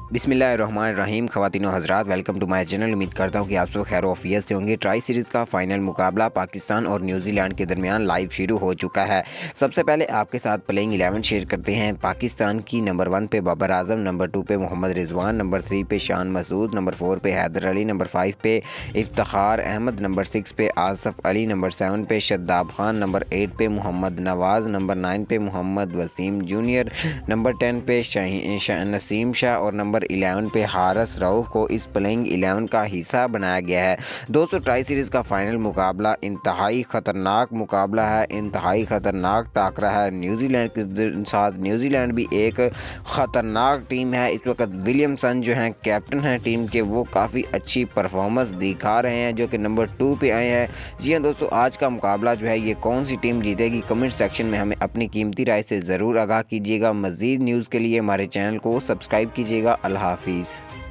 बिस्मिल्लाहिर्रहमानिर्रहीम। ख़वातीन व हज़रात, वेलकम टू माय चैनल। उम्मीद करता हूँ कि आप सब खैर ऑफियत से होंगे। ट्राई सीरीज़ का फ़ाइनल मुकाबला पाकिस्तान और न्यूजीलैंड के दरमियान लाइव शुरू हो चुका है। सबसे पहले आपके साथ प्लेइंग 11 शेयर करते हैं। पाकिस्तान की नंबर 1 पे बाबर आज़म, नंबर 2 पे मोहम्मद रिजवान, नंबर 3 पे शान मसूद, नंबर 4 पे हैदर अली, नंबर 5 पे इफ्तिखार अहमद, नंबर 6 पे आसफ अली, नंबर 7 पे शद्दाब खान, नंबर 8 पे मोहम्मद नवाज़, नंबर 9 पे मोहम्मद वसीम जूनियर, नंबर 10 पे नसीम शाह और नंबर 11 पे हारिस रऊफ़ को इस प्लेइंग 11 का हिस्सा बनाया गया है। दोस्तों, ट्राई सीरीज़ का फ़ाइनल मुकाबला इंतहाई ख़तरनाक मुकाबला है, इंतहाई ख़तरनाक टाकरा है न्यूजीलैंड के साथ। न्यूजीलैंड भी एक ख़तरनाक टीम है। इस वक्त विलियमसन जो हैं कैप्टन हैं टीम के, वो काफ़ी अच्छी परफॉर्मेंस दिखा रहे हैं, जो कि नंबर 2 पे आए हैं। जी हाँ दोस्तों, आज का मुकाबला जो है ये कौन सी टीम जीतेगी, कमेंट सेक्शन में हमें अपनी कीमती राय से ज़रूर आगाह कीजिएगा। मज़ीद न्यूज़ के लिए हमारे चैनल को सब्सक्राइब कीजिएगा। अल्लाह हाफिज़।